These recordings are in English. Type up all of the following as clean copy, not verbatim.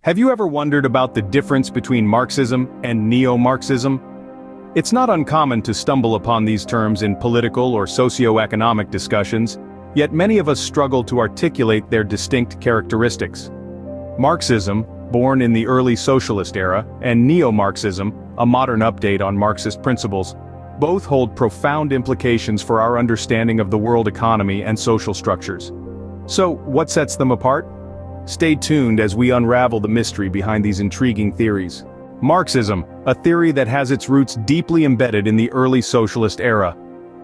Have you ever wondered about the difference between Marxism and Neo-Marxism? It's not uncommon to stumble upon these terms in political or socio-economic discussions, yet many of us struggle to articulate their distinct characteristics. Marxism, born in the early socialist era, and Neo-Marxism, a modern update on Marxist principles, both hold profound implications for our understanding of the world economy and social structures. So, what sets them apart? Stay tuned as we unravel the mystery behind these intriguing theories. Marxism, a theory that has its roots deeply embedded in the early socialist era.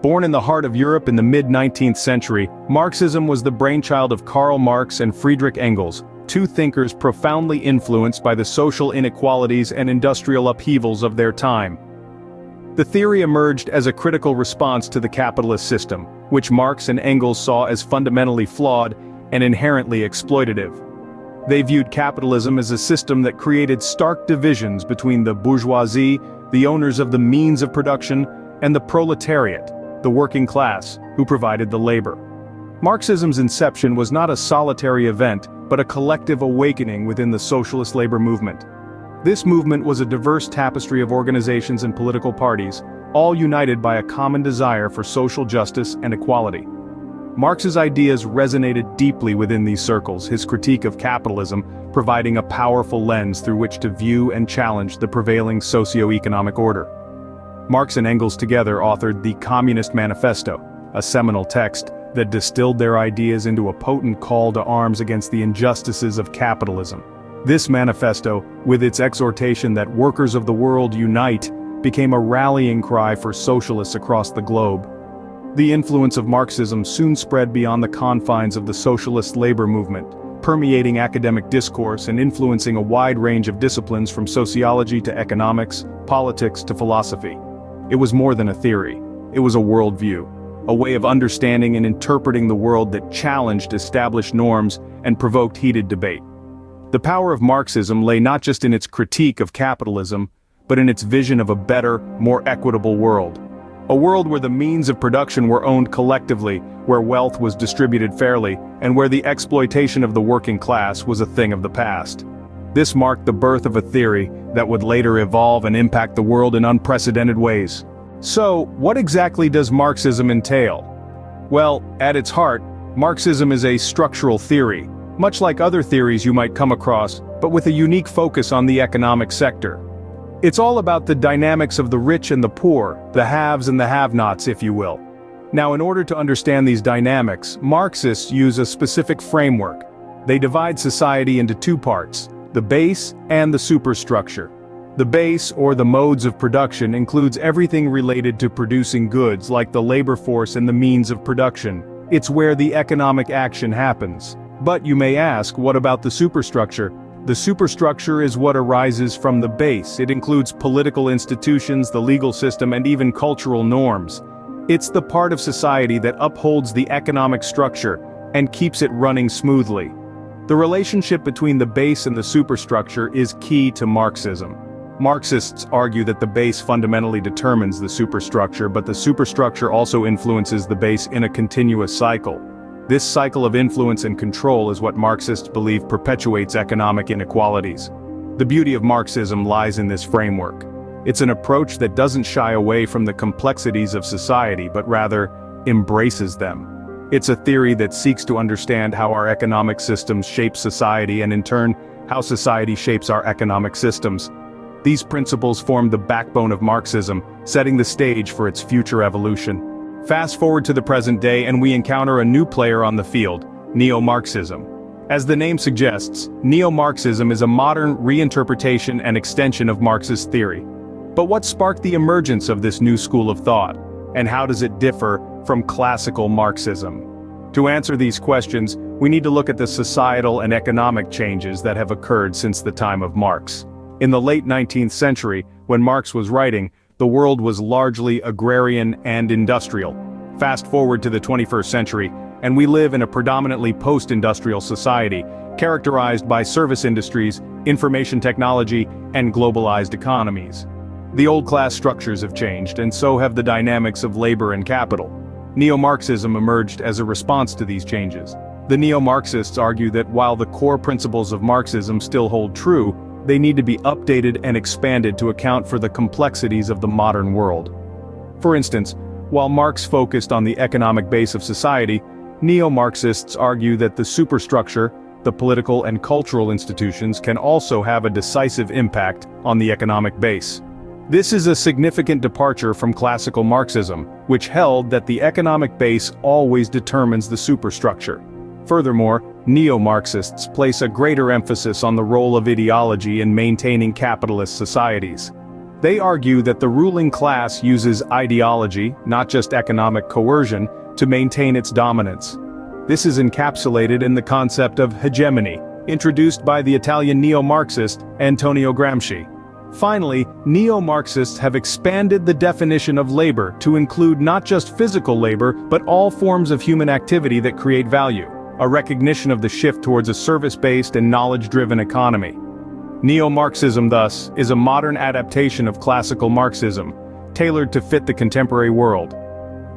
Born in the heart of Europe in the mid-19th century, Marxism was the brainchild of Karl Marx and Friedrich Engels, two thinkers profoundly influenced by the social inequalities and industrial upheavals of their time. The theory emerged as a critical response to the capitalist system, which Marx and Engels saw as fundamentally flawed and inherently exploitative. They viewed capitalism as a system that created stark divisions between the bourgeoisie, the owners of the means of production, and the proletariat, the working class, who provided the labor. Marxism's inception was not a solitary event, but a collective awakening within the socialist labor movement. This movement was a diverse tapestry of organizations and political parties, all united by a common desire for social justice and equality. Marx's ideas resonated deeply within these circles, his critique of capitalism providing a powerful lens through which to view and challenge the prevailing socio-economic order. Marx and Engels together authored the Communist Manifesto, a seminal text that distilled their ideas into a potent call to arms against the injustices of capitalism. This manifesto, with its exhortation that workers of the world unite, became a rallying cry for socialists across the globe. The influence of Marxism soon spread beyond the confines of the socialist labor movement, permeating academic discourse and influencing a wide range of disciplines from sociology to economics, politics to philosophy. It was more than a theory. It was a worldview, a way of understanding and interpreting the world that challenged established norms and provoked heated debate. The power of Marxism lay not just in its critique of capitalism, but in its vision of a better, more equitable world. A world where the means of production were owned collectively, where wealth was distributed fairly, and where the exploitation of the working class was a thing of the past. This marked the birth of a theory that would later evolve and impact the world in unprecedented ways. So, what exactly does Marxism entail? Well, at its heart, Marxism is a structural theory, much like other theories you might come across, but with a unique focus on the economic sector. It's all about the dynamics of the rich and the poor, the haves and the have-nots, if you will. Now, in order to understand these dynamics, Marxists use a specific framework. They divide society into two parts, the base and the superstructure. The base, or the modes of production, includes everything related to producing goods like the labor force and the means of production. It's where the economic action happens. But you may ask, what about the superstructure? The superstructure is what arises from the base. It includes political institutions, the legal system, and even cultural norms. It's the part of society that upholds the economic structure and keeps it running smoothly. The relationship between the base and the superstructure is key to Marxism. Marxists argue that the base fundamentally determines the superstructure, but the superstructure also influences the base in a continuous cycle. This cycle of influence and control is what Marxists believe perpetuates economic inequalities. The beauty of Marxism lies in this framework. It's an approach that doesn't shy away from the complexities of society, but rather embraces them. It's a theory that seeks to understand how our economic systems shape society and in turn, how society shapes our economic systems. These principles form the backbone of Marxism, setting the stage for its future evolution. Fast forward to the present day and we encounter a new player on the field, Neo-Marxism. As the name suggests, Neo-Marxism is a modern reinterpretation and extension of Marx's theory. But what sparked the emergence of this new school of thought? And how does it differ from classical Marxism? To answer these questions, we need to look at the societal and economic changes that have occurred since the time of Marx. In the late 19th century, when Marx was writing, the world was largely agrarian and industrial. Fast forward to the 21st century, and we live in a predominantly post-industrial society, characterized by service industries, information technology, and globalized economies. The old class structures have changed, and so have the dynamics of labor and capital. Neo-Marxism emerged as a response to these changes. The neo-Marxists argue that while the core principles of Marxism still hold true, they need to be updated and expanded to account for the complexities of the modern world. For instance, while Marx focused on the economic base of society, neo-Marxists argue that the superstructure, the political and cultural institutions can also have a decisive impact on the economic base. This is a significant departure from classical Marxism, which held that the economic base always determines the superstructure. Furthermore, neo-Marxists place a greater emphasis on the role of ideology in maintaining capitalist societies. They argue that the ruling class uses ideology, not just economic coercion, to maintain its dominance. This is encapsulated in the concept of hegemony, introduced by the Italian neo-Marxist Antonio Gramsci. Finally, neo-Marxists have expanded the definition of labor to include not just physical labor, but all forms of human activity that create value, a recognition of the shift towards a service-based and knowledge-driven economy. Neo-Marxism, thus, is a modern adaptation of classical Marxism, tailored to fit the contemporary world.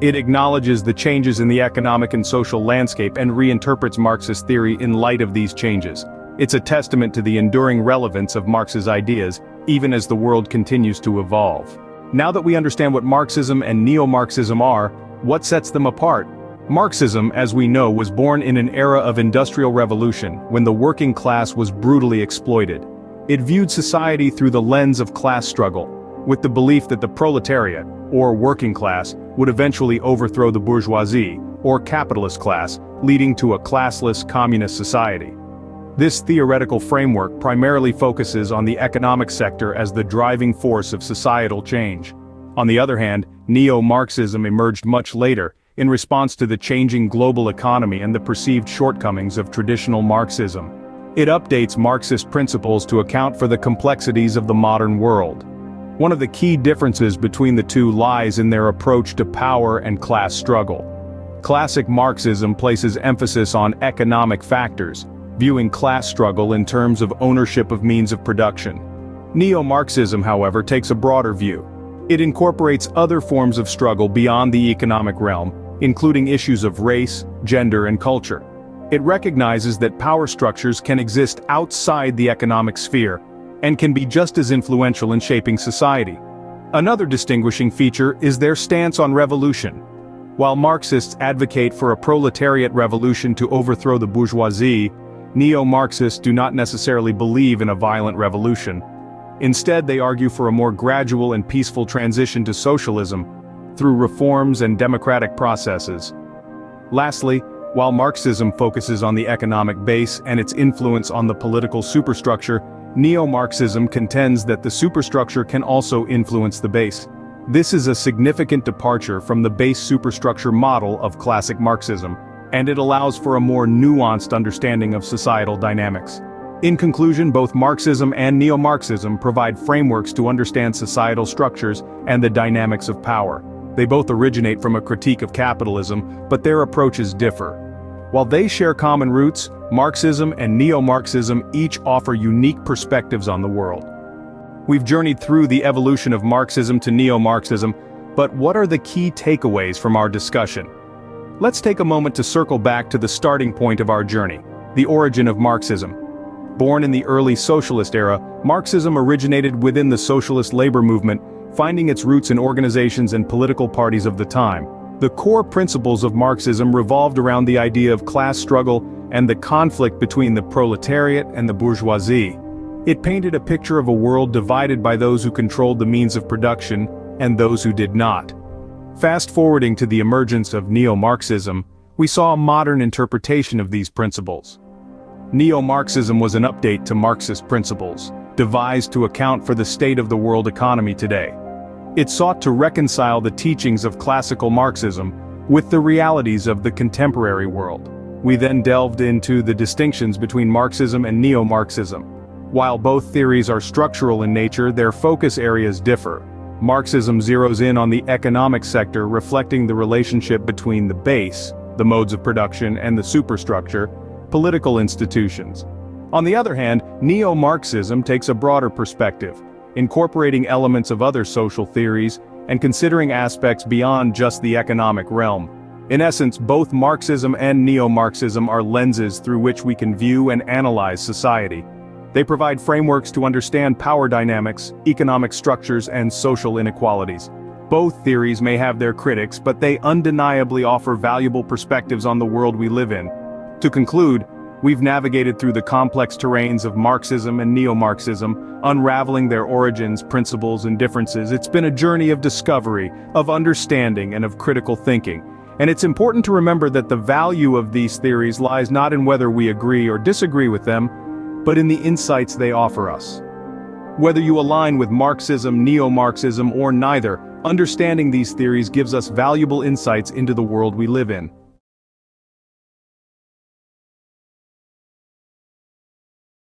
It acknowledges the changes in the economic and social landscape and reinterprets Marxist theory in light of these changes. It's a testament to the enduring relevance of Marx's ideas, even as the world continues to evolve. Now that we understand what Marxism and neo-Marxism are, what sets them apart? Marxism, as we know, was born in an era of industrial revolution, when the working class was brutally exploited. It viewed society through the lens of class struggle, with the belief that the proletariat, or working class, would eventually overthrow the bourgeoisie, or capitalist class, leading to a classless communist society. This theoretical framework primarily focuses on the economic sector as the driving force of societal change. On the other hand, neo-Marxism emerged much later, in response to the changing global economy and the perceived shortcomings of traditional Marxism. It updates Marxist principles to account for the complexities of the modern world. One of the key differences between the two lies in their approach to power and class struggle. Classic Marxism places emphasis on economic factors, viewing class struggle in terms of ownership of means of production. Neo-Marxism, however, takes a broader view. It incorporates other forms of struggle beyond the economic realm, including issues of race, gender, and culture. It recognizes that power structures can exist outside the economic sphere, and can be just as influential in shaping society. Another distinguishing feature is their stance on revolution. While Marxists advocate for a proletariat revolution to overthrow the bourgeoisie, neo-Marxists do not necessarily believe in a violent revolution. Instead, they argue for a more gradual and peaceful transition to socialism, through reforms and democratic processes. Lastly, while Marxism focuses on the economic base and its influence on the political superstructure, neo-Marxism contends that the superstructure can also influence the base. This is a significant departure from the base superstructure model of classic Marxism, and it allows for a more nuanced understanding of societal dynamics. In conclusion, both Marxism and neo-Marxism provide frameworks to understand societal structures and the dynamics of power. They both originate from a critique of capitalism, but their approaches differ. While they share common roots, Marxism and neo-Marxism each offer unique perspectives on the world. We've journeyed through the evolution of Marxism to neo-Marxism, but what are the key takeaways from our discussion? Let's take a moment to circle back to the starting point of our journey, the origin of Marxism. Born in the early socialist era, Marxism originated within the socialist labor movement, finding its roots in organizations and political parties of the time. The core principles of Marxism revolved around the idea of class struggle and the conflict between the proletariat and the bourgeoisie. It painted a picture of a world divided by those who controlled the means of production and those who did not. Fast-forwarding to the emergence of neo-Marxism, we saw a modern interpretation of these principles. Neo-Marxism was an update to Marxist principles, devised to account for the state of the world economy today. It sought to reconcile the teachings of classical Marxism with the realities of the contemporary world. We then delved into the distinctions between Marxism and neo-Marxism. While both theories are structural in nature, their focus areas differ. Marxism zeroes in on the economic sector, reflecting the relationship between the base, the modes of production, and the superstructure, political institutions. On the other hand, neo-Marxism takes a broader perspective, incorporating elements of other social theories and considering aspects beyond just the economic realm. In essence, both Marxism and Neo-Marxism are lenses through which we can view and analyze society. They provide frameworks to understand power dynamics, economic structures, and social inequalities. Both theories may have their critics, but they undeniably offer valuable perspectives on the world we live in. To conclude, we've navigated through the complex terrains of Marxism and Neo-Marxism, unraveling their origins, principles, and differences. It's been a journey of discovery, of understanding, and of critical thinking. And it's important to remember that the value of these theories lies not in whether we agree or disagree with them, but in the insights they offer us. Whether you align with Marxism, Neo-Marxism, or neither, understanding these theories gives us valuable insights into the world we live in.